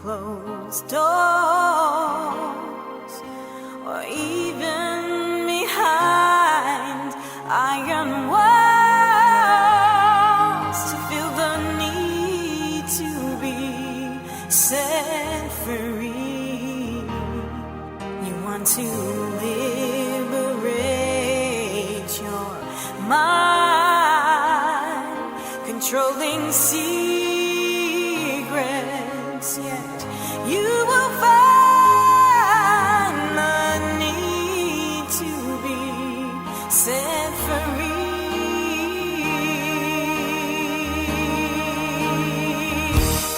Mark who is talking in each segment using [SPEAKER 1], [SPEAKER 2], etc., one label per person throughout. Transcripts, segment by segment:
[SPEAKER 1] closed doors, or even behind iron walls, to feel the need to be set free. You want to liberate your mind, controlling secrets, yet you will find the need to be set free.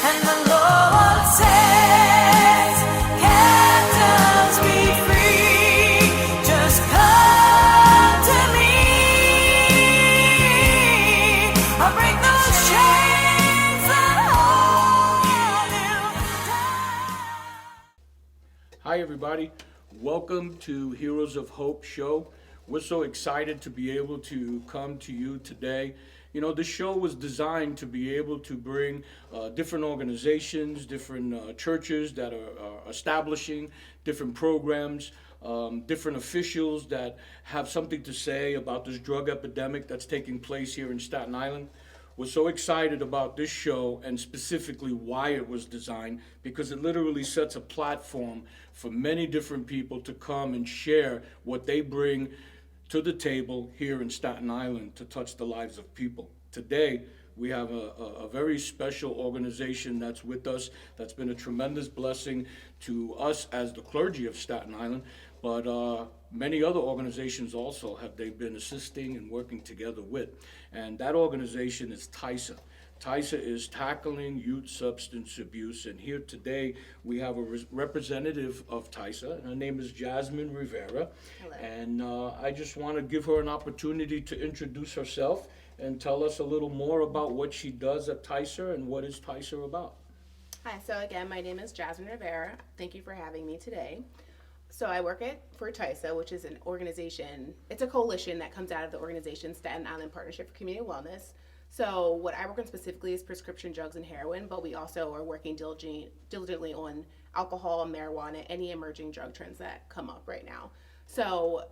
[SPEAKER 1] And the Lord says, captives be free, just come to me. I'll break those chains that hold you down.
[SPEAKER 2] Hi everybody, welcome to Heroes of Hope show. We're so excited to be able to come to you today. You know, this show was designed to be able to bring different organizations, different churches that are establishing different programs, different officials that have something to say about this drug epidemic that's taking place here in Staten Island. We're so excited about this show and specifically why it was designed, because it literally sets a platform for many different people to come and share what they bring to the table here in Staten Island to touch the lives of people. Today, we have a very special organization that's with us, that's been a tremendous blessing to us as the clergy of Staten Island, but many other organizations also have they been assisting and working together with. And that organization is TYSA. TYSA is Tackling Youth Substance Abuse, and here today we have a representative of TYSA, and her name is Jazmin Rivera.
[SPEAKER 3] Hello.
[SPEAKER 2] And I just want to give her an opportunity to introduce herself and tell us a little more about what she does at TYSA and what is TYSA about.
[SPEAKER 3] Hi, so again, my name is Jazmin Rivera. Thank you for having me today. So I work for TYSA, which is an organization, it's a coalition that comes out of the organization Staten Island Partnership for Community Wellness. So what I work on specifically is prescription drugs and heroin, but we also are working diligently on alcohol, marijuana, any emerging drug trends that come up right now. So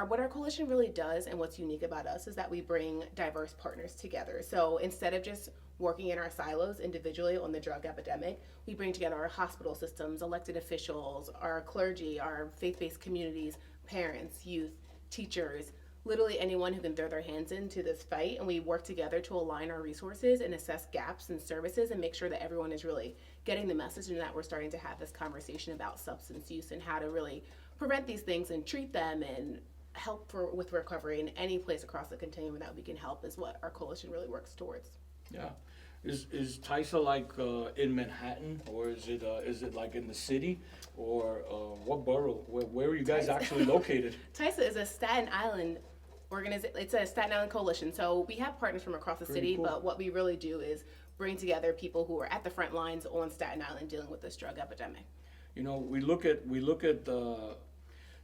[SPEAKER 3] what our coalition really does and what's unique about us is that we bring diverse partners together. So instead of just working in our silos individually on the drug epidemic, we bring together our hospital systems, elected officials, our clergy, our faith-based communities, parents, youth, teachers, literally anyone who can throw their hands into this fight, and we work together to align our resources and assess gaps in services and make sure that everyone is really getting the message and that we're starting to have this conversation about substance use and how to really prevent these things and treat them and help with recovery in any place across the continuum that we can help is what our coalition really works towards.
[SPEAKER 2] Yeah. Is TYSA like in Manhattan, or is it like in the city, or what borough? Where are you guys actually located?
[SPEAKER 3] TYSA is a Staten Island organization. It's a Staten Island coalition. So we have partners from across the city,
[SPEAKER 2] cool.
[SPEAKER 3] But what we really do is bring together people who are at the front lines on Staten Island dealing with this drug epidemic.
[SPEAKER 2] You know, we look at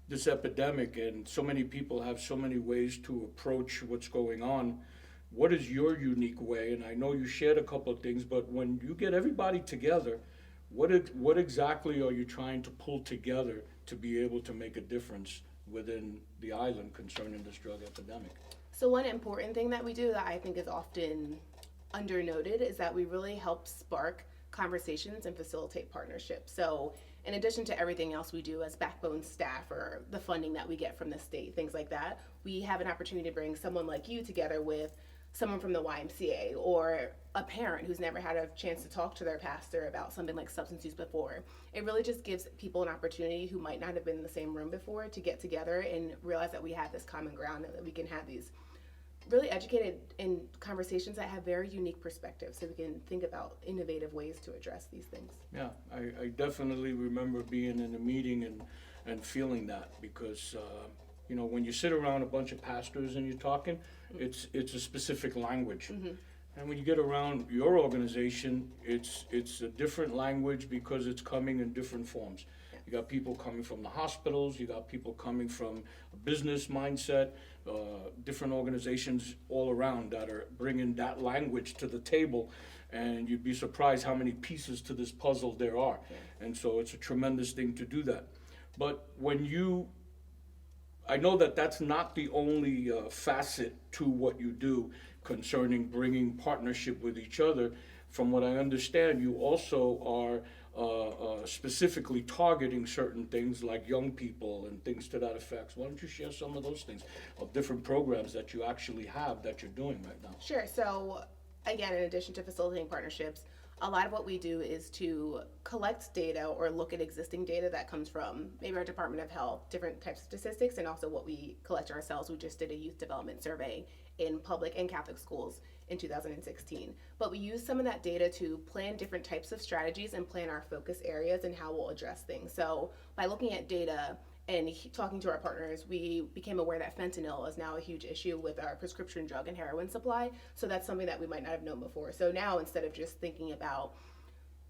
[SPEAKER 2] this epidemic, and so many people have so many ways to approach what's going on. What is your unique way? And I know you shared a couple of things, but when you get everybody together, what exactly are you trying to pull together to be able to make a difference within the island concerning this drug epidemic?
[SPEAKER 3] So one important thing that we do that I think is often undernoted is that we really help spark conversations and facilitate partnerships. So in addition to everything else we do as backbone staff or the funding that we get from the state, things like that, we have an opportunity to bring someone like you together with someone from the YMCA or a parent who's never had a chance to talk to their pastor about something like substance use before. It really just gives people an opportunity who might not have been in the same room before to get together and realize that we have this common ground and that we can have these really educated in conversations that have very unique perspectives so we can think about innovative ways to address these things.
[SPEAKER 2] Yeah, I definitely remember being in a meeting and feeling that, because you know, when you sit around a bunch of pastors and you're talking, it's a specific language.
[SPEAKER 3] Mm-hmm.
[SPEAKER 2] And when you get around your organization, it's a different language because it's coming in different forms.
[SPEAKER 3] Yeah.
[SPEAKER 2] You got people coming from the hospitals, you got people coming from a business mindset, different organizations all around that are bringing that language to the table, and you'd be surprised how many pieces to this puzzle there are. And so it's a tremendous thing to do that. But I know that that's not the only facet to what you do concerning bringing partnership with each other. From what I understand, you also are specifically targeting certain things like young people and things to that effect. Why don't you share some of those things of different programs that you actually have that you're doing right now?
[SPEAKER 3] Sure. So, again, in addition to facilitating partnerships, a lot of what we do is to collect data or look at existing data that comes from maybe our Department of Health, different types of statistics, and also what we collect ourselves. We just did a youth development survey in public and Catholic schools in 2016. But we use some of that data to plan different types of strategies and plan our focus areas and how we'll address things. So by looking at data and talking to our partners, we became aware that fentanyl is now a huge issue with our prescription drug and heroin supply. So that's something that we might not have known before. So now, instead of just thinking about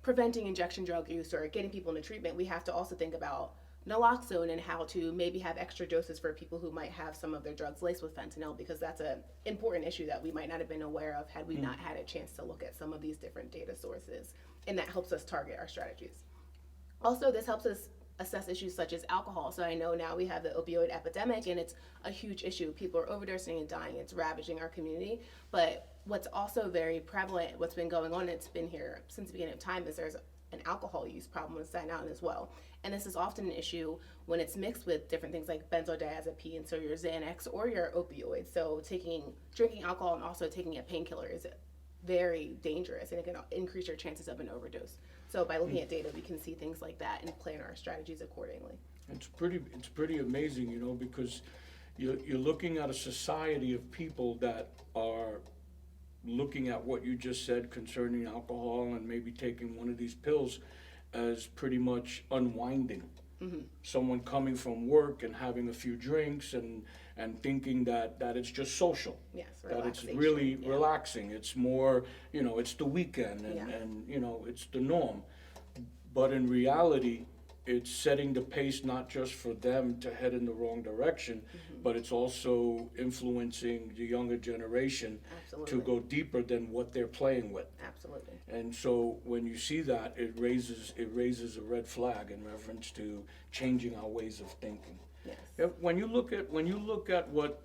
[SPEAKER 3] preventing injection drug use or getting people into treatment, we have to also think about naloxone and how to maybe have extra doses for people who might have some of their drugs laced with fentanyl, because that's an important issue that we might not have been aware of had we not had a chance to look at some of these different data sources. And that helps us target our strategies. Also, this helps us assess issues such as alcohol. So I know now we have the opioid epidemic, and it's a huge issue. People are overdosing and dying. It's ravaging our community. But what's also very prevalent, what's been going on, and it's been here since the beginning of time, is there's an alcohol use problem with Staten Island as well. And this is often an issue when it's mixed with different things like benzodiazepine, so your Xanax or your opioids. So drinking alcohol and also taking a painkiller is very dangerous, and it can increase your chances of an overdose. So by looking at data, we can see things like that and plan our strategies accordingly.
[SPEAKER 2] It's pretty amazing, you know, because you're looking at a society of people that are looking at what you just said concerning alcohol and maybe taking one of these pills as pretty much unwinding. Someone coming from work and having a few drinks and thinking that it's just social.
[SPEAKER 3] Yes,
[SPEAKER 2] that it's
[SPEAKER 3] relaxation,
[SPEAKER 2] really
[SPEAKER 3] yeah.
[SPEAKER 2] relaxing. It's more, you know, it's the weekend and you know, it's the norm. But in reality, it's setting the pace not just for them to head in the wrong direction, but it's also influencing the younger generation to
[SPEAKER 3] Absolutely.
[SPEAKER 2] go deeper than what they're playing with.
[SPEAKER 3] Absolutely.
[SPEAKER 2] And so when you see that, it raises a red flag in reference to changing our ways of thinking.
[SPEAKER 3] Yes.
[SPEAKER 2] Yeah, when you look at what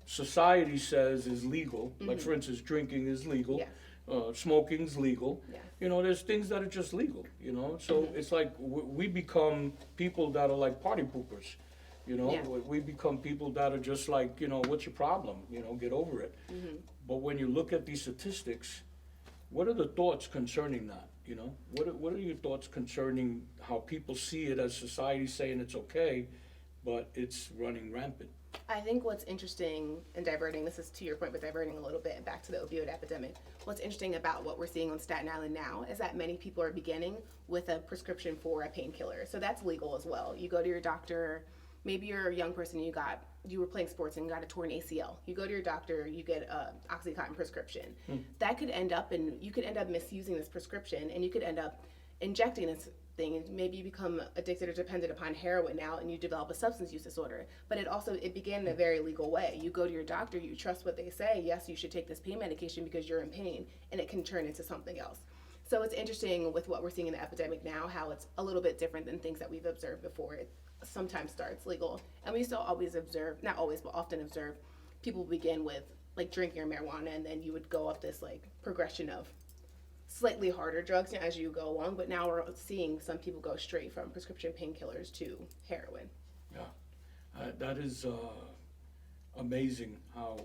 [SPEAKER 2] society says is legal, like for instance, drinking is legal,
[SPEAKER 3] Yes.
[SPEAKER 2] smoking's legal.
[SPEAKER 3] Yes.
[SPEAKER 2] You know, there's things that are just legal. You know, so it's like we become people that are like party poopers. You know,
[SPEAKER 3] Yeah.
[SPEAKER 2] we become people that are just like, you know, what's your problem? You know, get over it. But when you look at these statistics, what are the thoughts concerning that? You know, what are your thoughts concerning how people see it as society saying it's okay, but it's running rampant?
[SPEAKER 3] I think what's interesting and diverting, this is to your point, but diverting a little bit back to the opioid epidemic. What's interesting about what we're seeing on Staten Island now is that many people are beginning with a prescription for a painkiller. So that's legal as well. You go to your doctor, maybe you're a young person, you were playing sports and got a torn ACL. You go to your doctor, you get a Oxycontin prescription. That could end up you could end up misusing this prescription, and you could end up injecting this thing, and maybe you become addicted or dependent upon heroin now, and you develop a substance use disorder. But it began in a very legal way. You go to your doctor, you trust what they say, yes, you should take this pain medication because you're in pain, and it can turn into something else. So it's interesting with what we're seeing in the epidemic now, how it's a little bit different than things that we've observed before. It sometimes starts legal, and we still always observe, not always, but often observe, people begin with like drinking or marijuana, and then you would go up this like progression of slightly harder drugs as you go along. But now we're seeing some people go straight from prescription painkillers to heroin.
[SPEAKER 2] Yeah, that is amazing how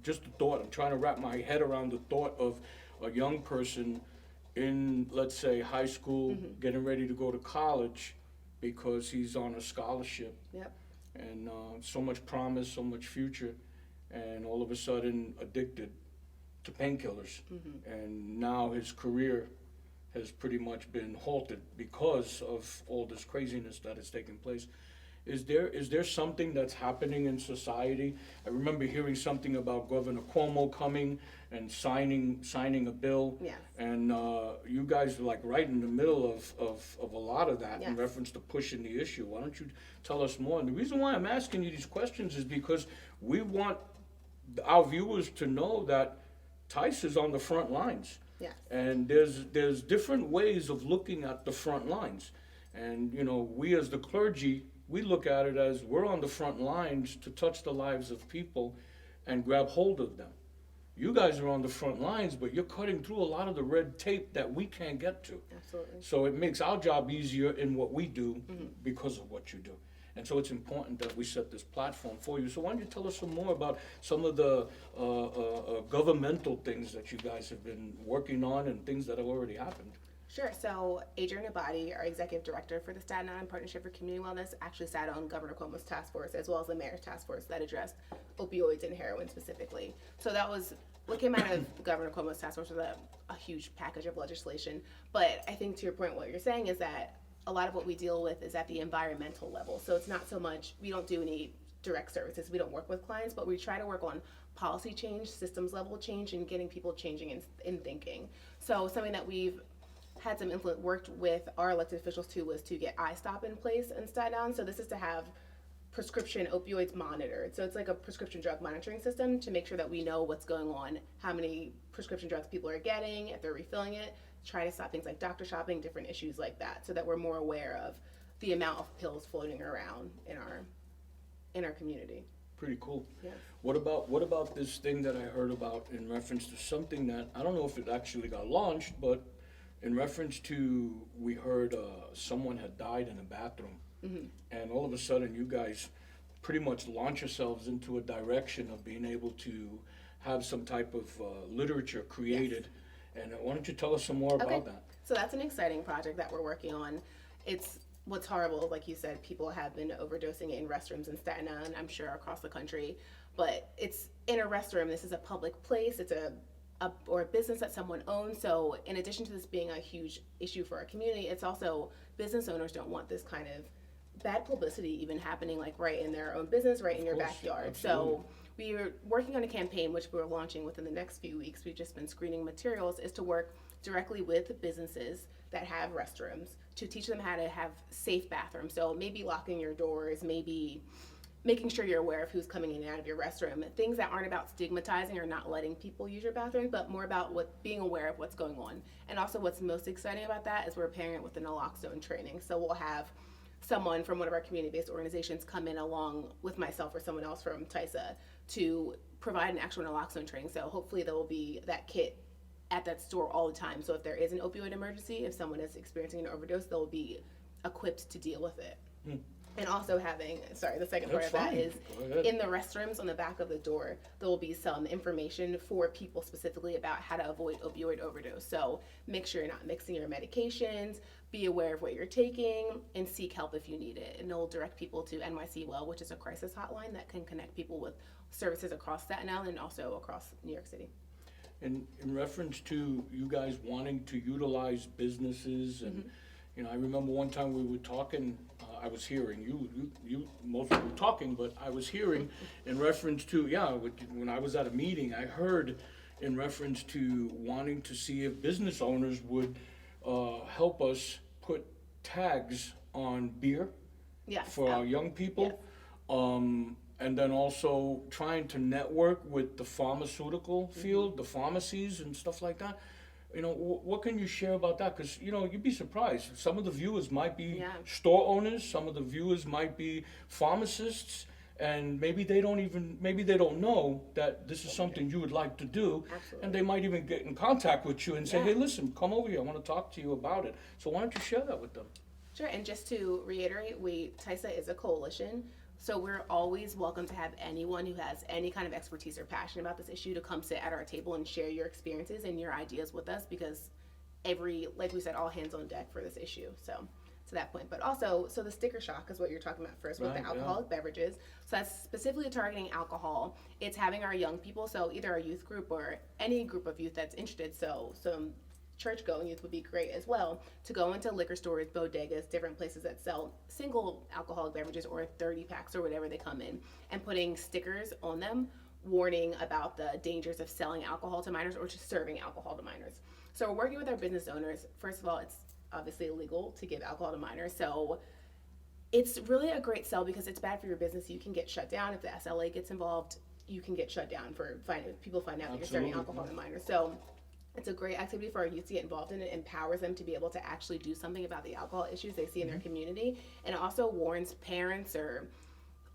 [SPEAKER 2] just the thought, I'm trying to wrap my head around the thought of a young person in, let's say, high school, getting ready to go to college because he's on a scholarship.
[SPEAKER 3] Yep.
[SPEAKER 2] And so much promise, so much future, and all of a sudden addicted to painkillers. And now his career has pretty much been halted because of all this craziness that is taking place. is there something that's happening in society? I remember hearing something about Governor Cuomo coming and signing a bill.
[SPEAKER 3] Yes.
[SPEAKER 2] And you guys are like right in the middle of a lot of that in
[SPEAKER 3] Yes.
[SPEAKER 2] reference to pushing the issue. Why don't you tell us more? And the reason why I'm asking you these questions is because we want our viewers to know that TYSA is on the front lines.
[SPEAKER 3] Yes.
[SPEAKER 2] And there's different ways of looking at the front lines. And, you know, we as the clergy, we look at it as we're on the front lines to touch the lives of people and grab hold of them. You guys are on the front lines, but you're cutting through a lot of the red tape that we can't get to.
[SPEAKER 3] Absolutely.
[SPEAKER 2] So it makes our job easier in what we do because of what you do. And so it's important that we set this platform for you. So why don't you tell us some more about some of the governmental things that you guys have been working on and things that have already happened?
[SPEAKER 3] Sure. So Adrian Abadi, our executive director for the Staten Island Partnership for Community Wellness, actually sat on Governor Cuomo's task force as well as the mayor's task force that addressed opioids and heroin specifically. So that was what came out of Governor Cuomo's task force was a huge package of legislation. But I think to your point, what you're saying is that a lot of what we deal with is at the environmental level. So it's not so much, we don't do any direct services. We don't work with clients, but we try to work on policy change, systems level change, and getting people changing in thinking. So something that we've had some influence, worked with our elected officials too, was to get iStop in place in Staten Island. So this is to have prescription opioids monitored. So it's like a prescription drug monitoring system to make sure that we know what's going on, how many prescription drugs people are getting, if they're refilling it, try to stop things like doctor shopping, different issues like that, so that we're more aware of the amount of pills floating around in our community.
[SPEAKER 2] Pretty cool.
[SPEAKER 3] Yes.
[SPEAKER 2] What about this thing that I heard about in reference to something that, I don't know if it actually got launched, but in reference to, we heard someone had died in a bathroom. And all of a sudden you guys pretty much launch yourselves into a direction of being able to have some type of literature created. And why don't you tell us some more about that?
[SPEAKER 3] So that's an exciting project that we're working on. It's what's horrible, like you said, people have been overdosing in restrooms in Staten Island, I'm sure across the country. But it's in a restroom. This is a public place. It's a business that someone owns. So in addition to this being a huge issue for our community, it's also business owners don't want this kind of bad publicity even happening like right in their own business, right in your backyard.
[SPEAKER 2] Absolutely.
[SPEAKER 3] So we are working on a campaign, which we're launching within the next few weeks. We've just been screening materials, is to work directly with businesses that have restrooms to teach them how to have safe bathrooms. So maybe locking your doors, maybe making sure you're aware of who's coming in and out of your restroom. Things that aren't about stigmatizing or not letting people use your bathroom, but more about being aware of what's going on. And also what's most exciting about that is we're pairing it with the naloxone training. So we'll have someone from one of our community-based organizations come in along with myself or someone else from TYSA to provide an actual naloxone training. So hopefully there will be that kit at that store all the time. So if there is an opioid emergency, if someone is experiencing an overdose, they'll be equipped to deal with it. And also having, sorry, the second part of that is in the restrooms on the back of the door, there will be some information for people specifically about how to avoid opioid overdose. So make sure you're not mixing your medications, be aware of what you're taking, and seek help if you need it. And it'll direct people to NYC Well, which is a crisis hotline that can connect people with services across Staten Island and also across New York City.
[SPEAKER 2] In reference to you guys wanting to utilize businesses and, you know, I remember one time we were talking, I was hearing, you mostly were talking, but I was hearing in reference to, when I was at a meeting, I heard in reference to wanting to see if business owners would help us put tags on beer for our young people.
[SPEAKER 3] Yes.
[SPEAKER 2] And then also trying to network with the pharmaceutical field, the pharmacies and stuff like that. You know, what can you share about that? Because, you know, you'd be surprised. Some of the viewers might be store owners, some of the viewers might be pharmacists, and maybe they don't know that this is something you would like to do.
[SPEAKER 3] Absolutely.
[SPEAKER 2] And they might even get in contact with you and say, hey, listen, come over here, I want to talk to you about it. So why don't you share that with them?
[SPEAKER 3] Sure, and just to reiterate, TYSA is a coalition. So we're always welcome to have anyone who has any kind of expertise or passion about this issue to come sit at our table and share your experiences and your ideas with us, because like we said, all hands on deck for this issue. So to that point, but also, so the sticker shock is what you're talking about first with the alcoholic beverages. So that's specifically targeting alcohol. It's having our young people, so either our youth group or any group of youth that's interested. So some church-going youth would be great as well, to go into liquor stores, bodegas, different places that sell single alcoholic beverages or 30 packs or whatever they come in, and putting stickers on them warning about the dangers of selling alcohol to minors or just serving alcohol to minors. So we're working with our business owners. First of all, it's obviously illegal to give alcohol to minors, so it's really a great sell because it's bad for your business. You can get shut down if the SLA gets involved. You can get shut down for people find out that you're serving alcohol to minors. So it's a great activity for our youth to get involved in. It empowers them to be able to actually do something about the alcohol issues they see in their community, and it also warns parents or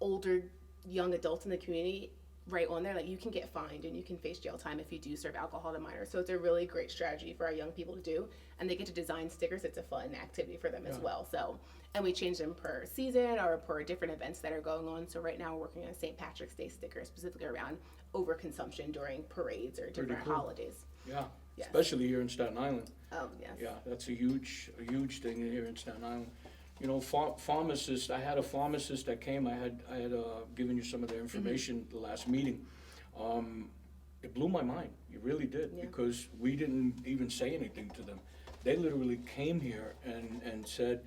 [SPEAKER 3] older young adults in the community right on there, like you can get fined and you can face jail time if you do serve alcohol to minors. So it's a really great strategy for our young people to do, and they get to design stickers. It's a fun activity for them as well. So, and we change them per season or per different events that are going on. So right now we're working on a St. Patrick's Day sticker specifically around overconsumption during parades or different holidays.
[SPEAKER 2] Yeah,
[SPEAKER 3] Yes.
[SPEAKER 2] especially here in Staten Island.
[SPEAKER 3] Yes.
[SPEAKER 2] Yeah, that's a huge thing here in Staten Island. You know, pharmacists, I had a pharmacist that came, I had given you some of their information the last meeting. It blew my mind, it really did, because we didn't even say anything to them. They literally came here and said,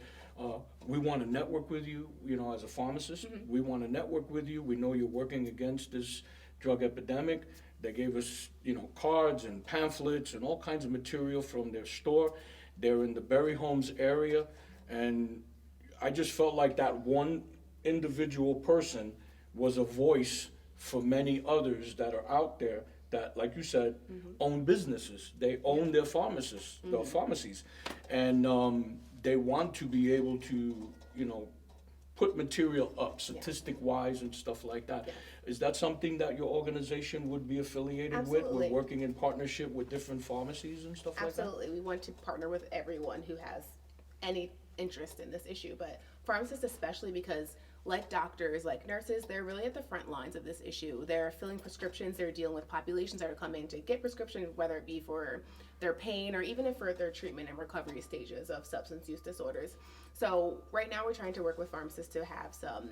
[SPEAKER 2] we want to network with you, you know, as a pharmacist. We want to network with you. We know you're working against this drug epidemic. They gave us, you know, cards and pamphlets and all kinds of material from their store. They're in the Berry Homes area, and I just felt like that one individual person was a voice for many others that are out there that, like you said, own businesses. They own their pharmacies, and they want to be able to, you know, put material up, statistic-wise and stuff like that. Is that something that your organization would be affiliated with? We're working in partnership with different pharmacies and stuff like that?
[SPEAKER 3] Absolutely. We want to partner with everyone who has any interest in this issue, but pharmacists especially, because like doctors, like nurses, they're really at the front lines of this issue. They're filling prescriptions, they're dealing with populations that are coming to get prescriptions, whether it be for their pain or even for their treatment and recovery stages of substance use disorders. So right now we're trying to work with pharmacists to have some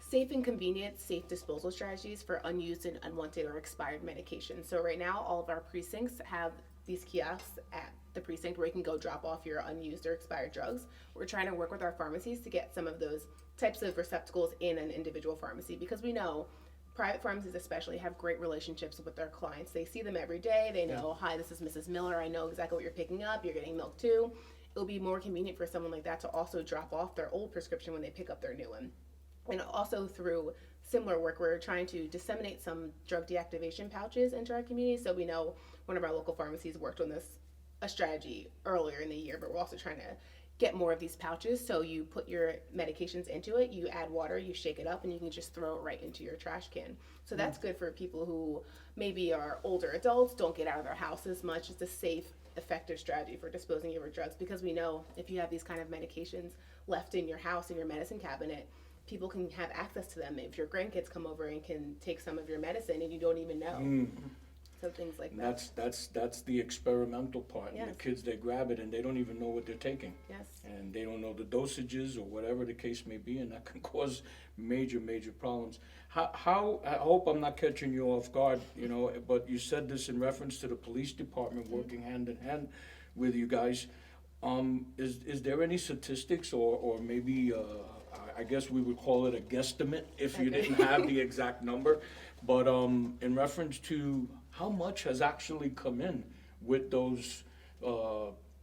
[SPEAKER 3] safe and convenient, safe disposal strategies for unused and unwanted or expired medications. So right now, all of our precincts have these kiosks at the precinct where you can go drop off your unused or expired drugs. We're trying to work with our pharmacies to get some of those types of receptacles in an individual pharmacy, because we know private pharmacies especially have great relationships with their clients. They see them every day. They know, hi, this is Mrs. Miller. I know exactly what you're picking up. You're getting milk too. It'll be more convenient for someone like that to also drop off their old prescription when they pick up their new one. And also through similar work, we're trying to disseminate some drug deactivation pouches into our community. So we know one of our local pharmacies worked on a strategy earlier in the year, but we're also trying to get more of these pouches. So you put your medications into it, you add water, you shake it up, and you can just throw it right into your trash can. So that's good for people who maybe are older adults, don't get out of their house as much. It's a safe, effective strategy for disposing of your drugs, because we know if you have these kind of medications left in your house, in your medicine cabinet, people can have access to them. If your grandkids come over and can take some of your medicine and you don't even know. So things like that.
[SPEAKER 2] That's the experimental part.
[SPEAKER 3] Yes.
[SPEAKER 2] And the kids, they grab it and they don't even know what they're taking.
[SPEAKER 3] Yes.
[SPEAKER 2] And they don't know the dosages or whatever the case may be, and that can cause major problems. How I hope I'm not catching you off guard, you know, but you said this in reference to the police department working hand in hand with you guys. Is there any statistics or maybe I guess we would call it a guesstimate if you didn't have the exact number, but in reference to how much has actually come in with those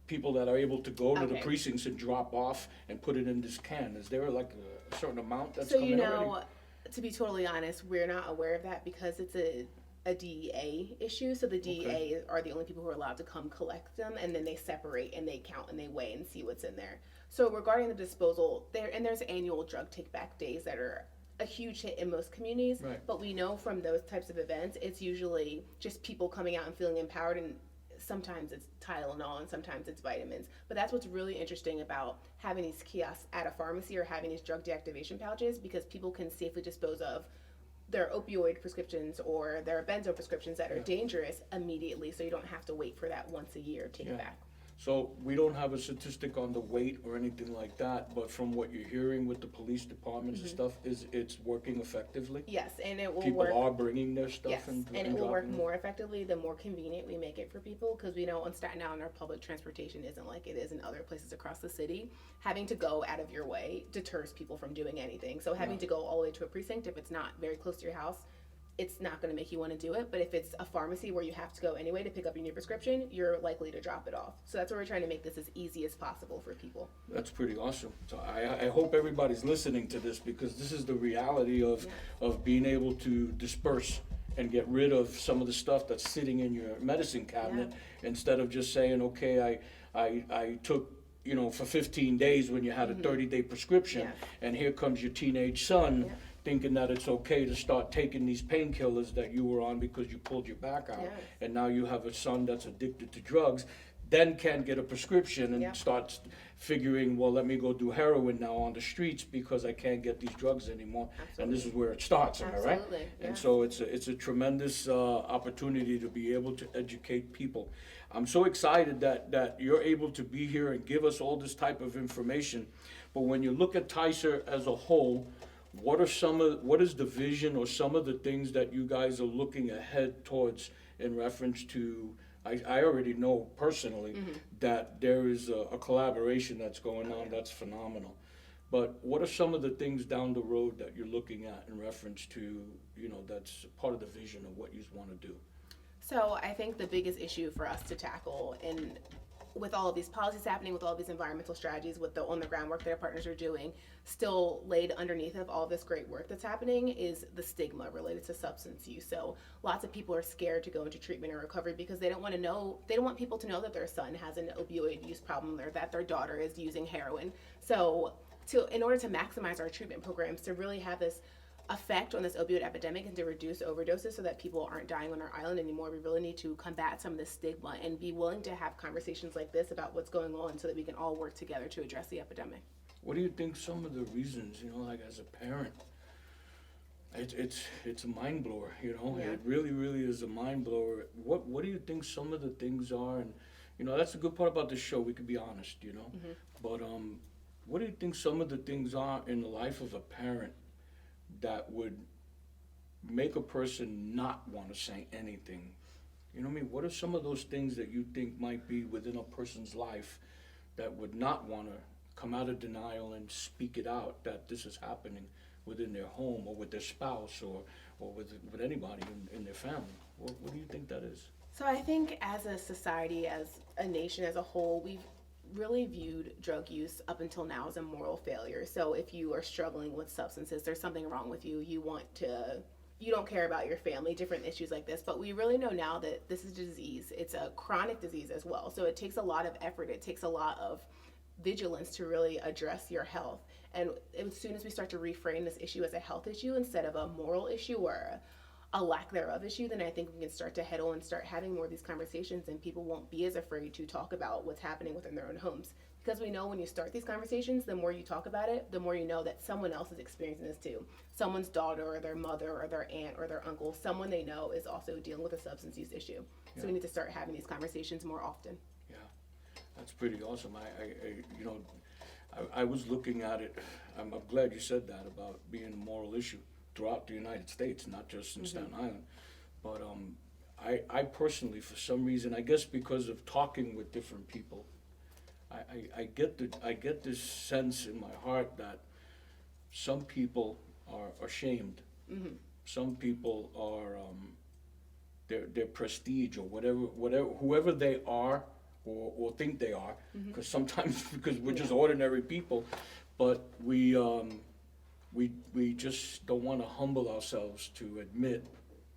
[SPEAKER 2] people that are able to go to the precincts and drop off and put it in this can? Is there like a certain amount that's come in already?
[SPEAKER 3] To be totally honest, we're not aware of that because it's a DEA issue. So the DEA are the only people who are allowed to come collect them, and then they separate and they count and they weigh and see what's in there. So regarding the disposal, there's annual drug take back days that are a huge hit in most communities.
[SPEAKER 2] Right.
[SPEAKER 3] But we know from those types of events, it's usually just people coming out and feeling empowered, and sometimes it's Tylenol and sometimes it's vitamins. But that's what's really interesting about having these kiosks at a pharmacy or having these drug deactivation pouches, because people can safely dispose of their opioid prescriptions or their benzo prescriptions that are dangerous immediately, so you don't have to wait for that once a year take back.
[SPEAKER 2] So we don't have a statistic on the weight or anything like that, but from what you're hearing with the police departments and stuff, it's working effectively?
[SPEAKER 3] Yes, and it will
[SPEAKER 2] People
[SPEAKER 3] work.
[SPEAKER 2] are bringing their stuff
[SPEAKER 3] Yes,
[SPEAKER 2] and
[SPEAKER 3] and it will work
[SPEAKER 2] dropping it?
[SPEAKER 3] more effectively the more convenient we make it for people, because we know on Staten Island our public transportation isn't like it is in other places across the city. Having to go out of your way deters people from doing anything. So having to go all the way to a precinct, if it's not very close to your house, it's not going to make you want to do it. But if it's a pharmacy where you have to go anyway to pick up your new prescription, you're likely to drop it off. So that's why we're trying to make this as easy as possible for people.
[SPEAKER 2] That's pretty awesome. So I hope everybody's listening to this, because this is the reality of being able to disperse and get rid of some of the stuff that's sitting in your medicine cabinet, instead of just saying, okay, I took, you know, for 15 days when you had a 30-day prescription, and here comes your teenage son thinking that it's okay to start taking these painkillers that you were on because you pulled your back out, and now you have a son that's addicted to drugs, then can't get a prescription and starts figuring, well, let me go do heroin now on the streets because I can't get these drugs anymore. And this is where it starts, am I right?
[SPEAKER 3] Absolutely,
[SPEAKER 2] And so it's a tremendous opportunity to be able to educate people. I'm so excited that you're able to be here and give us all this type of information. But when you look at TYSA as a whole, what is the vision or some of the things that you guys are looking ahead towards in reference to? I already know personally that there is a collaboration that's going on that's phenomenal. But what are some of the things down the road that you're looking at in reference to, you know, that's part of the vision of what you want to do?
[SPEAKER 3] So I think the biggest issue for us to tackle, and with all of these policies happening, with all of these environmental strategies, with the on the ground work that our partners are doing, still laid underneath of all this great work that's happening is the stigma related to substance use. So lots of people are scared to go into treatment or recovery because they don't want people to know that their son has an opioid use problem or that their daughter is using heroin. So in order to maximize our treatment programs, to really have this effect on this opioid epidemic and to reduce overdoses so that people aren't dying on our island anymore, we really need to combat some of this stigma and be willing to have conversations like this about what's going on so that we can all work together to address the epidemic.
[SPEAKER 2] What do you think some of the reasons, you know, like as a parent, it's a mind blower, you know? It really, really is a mind blower. What do you think some of the things are? And, you know, that's the good part about this show, we can be honest, you know? But what do you think some of the things are in the life of a parent that would make a person not want to say anything? You know what I mean? What are some of those things that you think might be within a person's life that would not want to come out of denial and speak it out, that this is happening within their home or with their spouse or with anybody in their family? What do you think that is?
[SPEAKER 3] So I think as a society, as a nation as a whole, we've really viewed drug use up until now as a moral failure. So if you are struggling with substances, there's something wrong with you. You don't care about your family, different issues like this. But we really know now that this is a disease. It's a chronic disease as well. So it takes a lot of effort. It takes a lot of vigilance to really address your health. And as soon as we start to reframe this issue as a health issue instead of a moral issue or a lack thereof issue, then I think we can start to head on and start having more of these conversations, and people won't be as afraid to talk about what's happening within their own homes. Because we know when you start these conversations, the more you talk about it, the more you know that someone else is experiencing this too. Someone's daughter or their mother or their aunt or their uncle, someone they know is also dealing with a substance use issue. So we need to start having these conversations more often.
[SPEAKER 2] Yeah, that's pretty awesome. I was looking at it, I'm glad you said that about being a moral issue throughout the United States, not just in Staten Island. But I personally, for some reason, I guess because of talking with different people, I get this sense in my heart that some people are ashamed. Some people are their prestige or whoever they are or think they are, because sometimes because we're just ordinary people, but we just don't want to humble ourselves to admit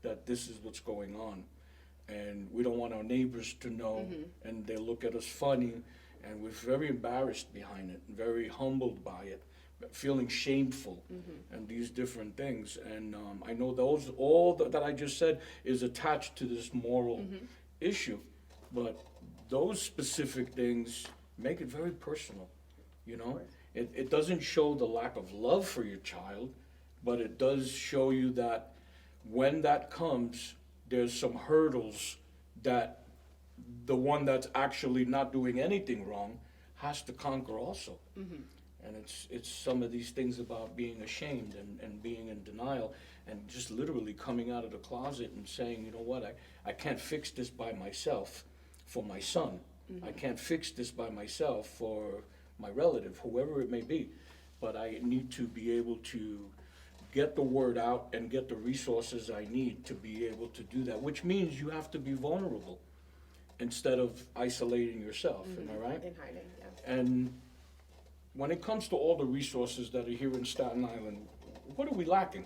[SPEAKER 2] that this is what's going on, and we don't want our neighbors to know, and they look at us funny, and we're very embarrassed behind it, very humbled by it, feeling shameful, and these different things. And I know that I just said is attached to this moral issue, but those specific things make it very personal, you know? It doesn't show the lack of love for your child, but it does show you that when that comes, there's some hurdles that the one that's actually not doing anything wrong has to conquer also. And it's some of these things about being ashamed and being in denial and just literally coming out of the closet and saying, you know what, I can't fix this by myself for my son. I can't fix this by myself for my relative, whoever it may be. But I need to be able to get the word out and get the resources I need to be able to do that, which means you have to be vulnerable instead of isolating yourself. Am I right?
[SPEAKER 3] In hiding, yeah.
[SPEAKER 2] And when it comes to all the resources that are here in Staten Island, what are we lacking?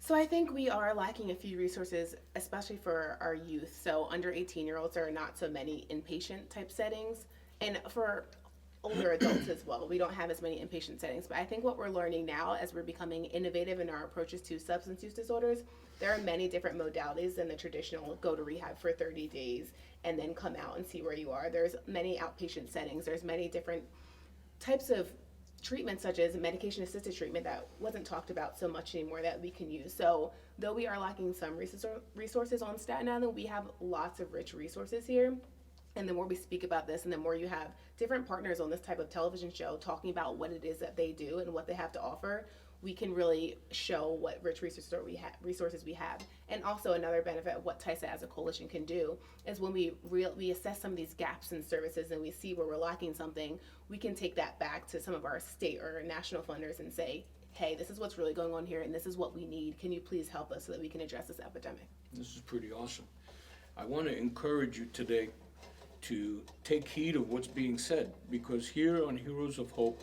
[SPEAKER 3] So I think we are lacking a few resources, especially for our youth. So under 18-year-olds, there are not so many inpatient type settings. And for older adults as well, we don't have as many inpatient settings. But I think what we're learning now as we're becoming innovative in our approaches to substance use disorders, there are many different modalities than the traditional go to rehab for 30 days and then come out and see where you are. There's many outpatient settings. There's many different types of treatment, such as medication assisted treatment, that wasn't talked about so much anymore that we can use. So though we are lacking some resources on Staten Island, we have lots of rich resources here. And the more we speak about this and the more you have different partners on this type of television show talking about what it is that they do and what they have to offer, we can really show what rich resources we have. And also another benefit of what TYSA as a coalition can do is when we assess some of these gaps in services and we see where we're lacking something, we can take that back to some of our state or national funders and say, hey, this is what's really going on here and this is what we need. Can you please help us so that we can address this epidemic?
[SPEAKER 2] This is pretty awesome. I want to encourage you today to take heed of what's being said, because here on Heroes of Hope,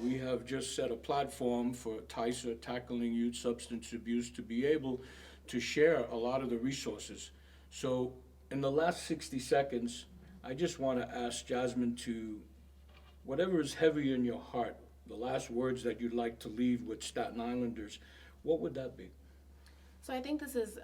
[SPEAKER 2] we have just set a platform for TYSA, Tackling Youth Substance Abuse, to be able to share a lot of the resources. So in the last 60 seconds, I just want to ask Jazmin to, whatever is heavy in your heart, the last words that you'd like to leave with Staten Islanders, what would that be?
[SPEAKER 3] So I think this is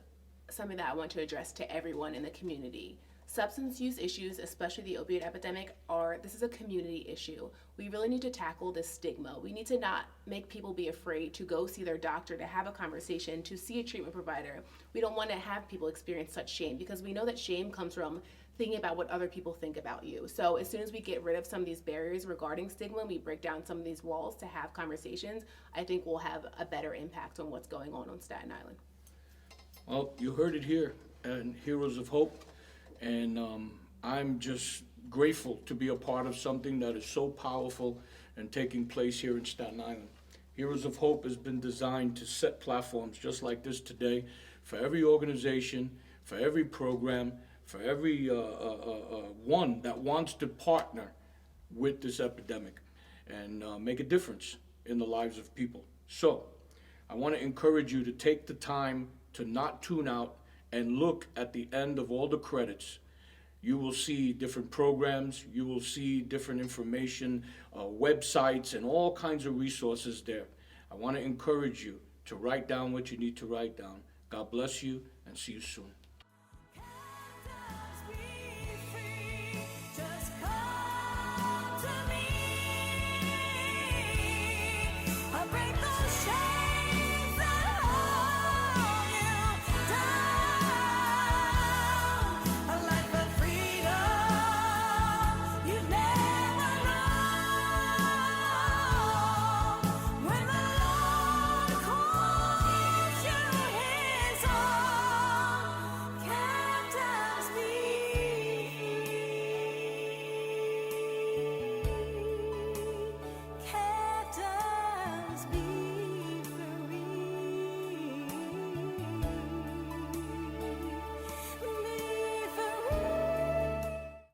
[SPEAKER 3] something that I want to address to everyone in the community. Substance use issues, especially the opioid epidemic, this is a community issue. We really need to tackle this stigma. We need to not make people be afraid to go see their doctor, to have a conversation, to see a treatment provider. We don't want to have people experience such shame, because we know that shame comes from thinking about what other people think about you. So as soon as we get rid of some of these barriers regarding stigma, we break down some of these walls to have conversations, I think we'll have a better impact on what's going on Staten Island.
[SPEAKER 2] Well, you heard it here, and Heroes of Hope. And I'm just grateful to be a part of something that is so powerful and taking place here in Staten Island. Heroes of Hope has been designed to set platforms just like this today for every organization, for every program, for every one that wants to partner with this epidemic and make a difference in the lives of people. So I want to encourage you to take the time to not tune out and look at the end of all the credits. You will see different programs, you will see different information, websites, and all kinds of resources there. I want to encourage you to write down what you need to write down. God bless you, and see you soon.